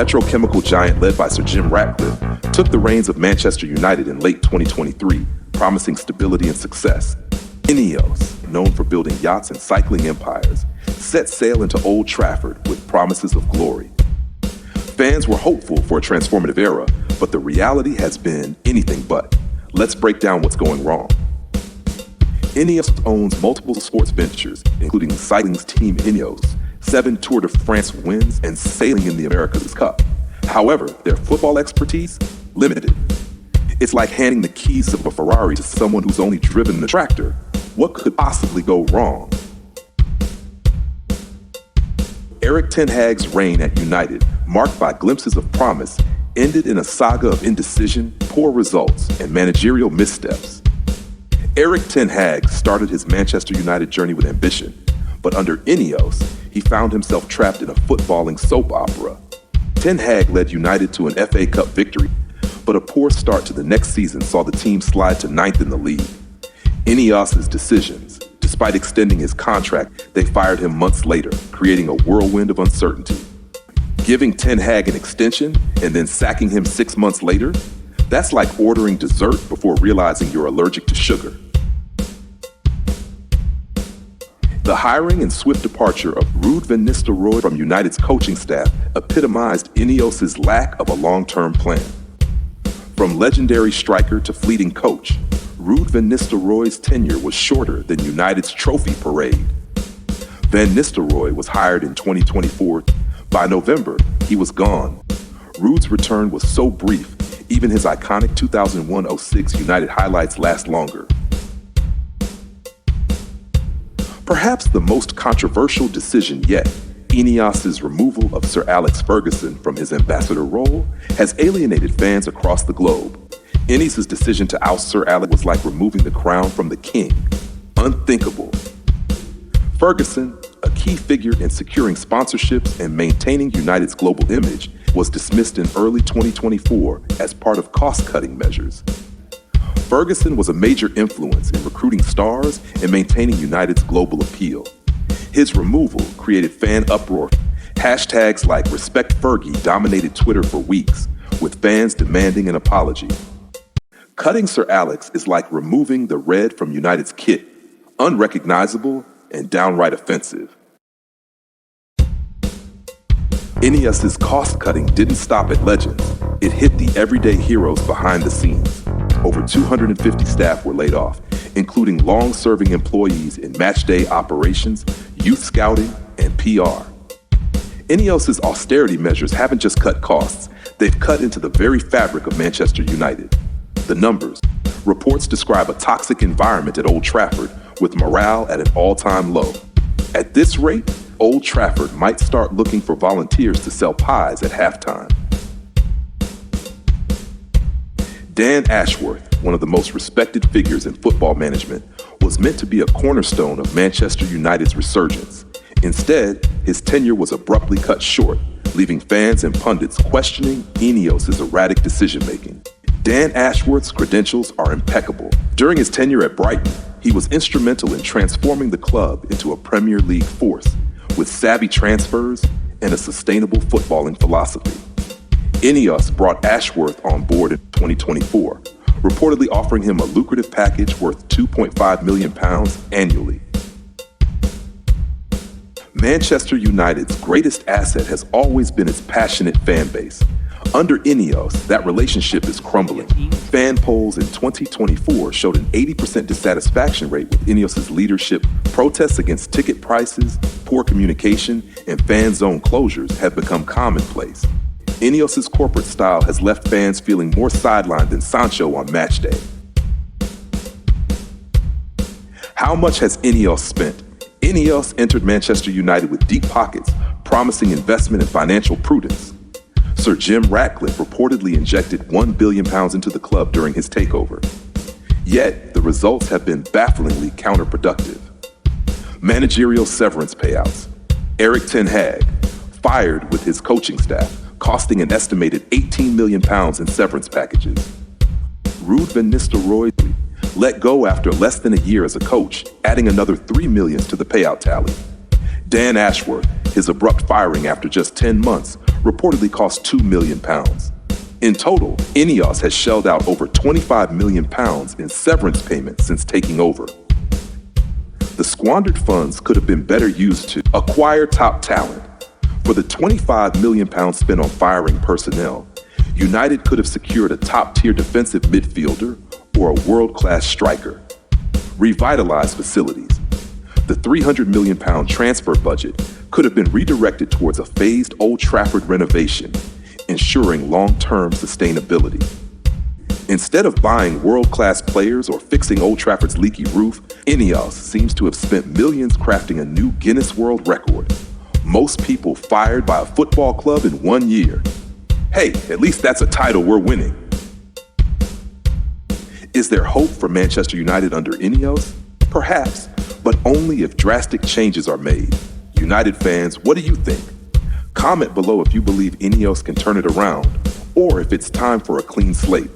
petrochemical giant led by Sir Jim Ratcliffe took the reins of Manchester United in late 2023, promising stability and success. INEOS, known for building yachts and cycling empires, set sail into Old Trafford with promises of glory. Fans were hopeful for a transformative era, but the reality has been anything but. Let's break down what's going wrong. INEOS owns multiple sports ventures, including cycling's team INEOS, 7 Tour de France wins, and sailing in the America's Cup. However, their football expertise, limited. It's like handing the keys of a Ferrari to someone who's only driven the tractor. What could possibly go wrong? Erik ten Hag's reign at United, marked by glimpses of promise, ended in a saga of indecision, poor results, and managerial missteps. Erik ten Hag started his Manchester United journey with ambition, but under INEOS, he found himself trapped in a footballing soap opera. Ten Hag led United to an FA Cup victory, but a poor start to the next season saw the team slide to 9th in the league. INEOS's decisions, despite extending his contract, they fired him months later, creating a whirlwind of uncertainty. Giving Ten Hag an extension and then sacking him 6 months later? That's like ordering dessert before realizing you're allergic to sugar. The hiring and swift departure of Reuben van Nistelrooy from United's coaching staff epitomized INEOS's lack of a long-term plan. From legendary striker to fleeting coach, Reuben van Nistelrooy's tenure was shorter than United's trophy parade. Van Nistelrooy was hired in 2024. By November, he was gone. Ruud's return was so brief, even his iconic 2001-06 United highlights last longer. Perhaps the most controversial decision yet, INEOS's removal of Sir Alex Ferguson from his ambassador role, has alienated fans across the globe. INEOS's decision to oust Sir Alex was like removing the crown from the king. Unthinkable. Ferguson, a key figure in securing sponsorships and maintaining United's global image, was dismissed in early 2024 as part of cost-cutting measures. Ferguson was a major influence in recruiting stars and maintaining United's global appeal. His removal created fan uproar. Hashtags like Respect Fergie dominated Twitter for weeks, with fans demanding an apology. Cutting Sir Alex is like removing the red from United's kit, unrecognizable and downright offensive. INEOS's cost-cutting didn't stop at legends. It hit the everyday heroes behind the scenes. Over 250 staff were laid off, including long-serving employees in matchday operations, youth scouting, and PR. INEOS's austerity measures haven't just cut costs, they've cut into the very fabric of Manchester United. The numbers. Reports describe a toxic environment at Old Trafford, with morale at an all-time low. At this rate, Old Trafford might start looking for volunteers to sell pies at halftime. Dan Ashworth, one of the most respected figures in football management, was meant to be a cornerstone of Manchester United's resurgence. Instead, his tenure was abruptly cut short, leaving fans and pundits questioning INEOS's erratic decision-making. Dan Ashworth's credentials are impeccable. During his tenure at Brighton, he was instrumental in transforming the club into a Premier League force, with savvy transfers and a sustainable footballing philosophy. INEOS brought Ashworth on board in 2024, reportedly offering him a lucrative package worth £2.5 million annually. Manchester United's greatest asset has always been its passionate fan base. Under INEOS, that relationship is crumbling. Fan polls in 2024 showed an 80% dissatisfaction rate with INEOS's leadership. Protests against ticket prices, poor communication, and fan zone closures have become commonplace. INEOS's corporate style has left fans feeling more sidelined than Sancho on match day. How much has INEOS spent? INEOS entered Manchester United with deep pockets, promising investment and financial prudence. Sir Jim Ratcliffe reportedly injected £1 billion into the club during his takeover. Yet, the results have been bafflingly counterproductive. Managerial severance payouts. Erik ten Hag, fired with his coaching staff, costing an estimated £18 million in severance packages. Reuben van Nistelrooy let go after less than a year as a coach, adding another $3 million to the payout tally. Dan Ashworth, his abrupt firing after just 10 months, reportedly cost £2 million. In total, INEOS has shelled out over £25 million in severance payments since taking over. The squandered funds could have been better used to acquire top talent. For the £25 million spent on firing personnel, United could have secured a top-tier defensive midfielder or a world-class striker, revitalized facilities. The £300 million transfer budget could have been redirected towards a phased Old Trafford renovation, ensuring long-term sustainability. Instead of buying world-class players or fixing Old Trafford's leaky roof, INEOS seems to have spent millions crafting a new Guinness World Record. Most people fired by a football club in 1 year. Hey, at least that's a title we're winning. Is there hope for Manchester United under INEOS? Perhaps, but only if drastic changes are made. United fans, what do you think? Comment below if you believe INEOS can turn it around, or if it's time for a clean slate.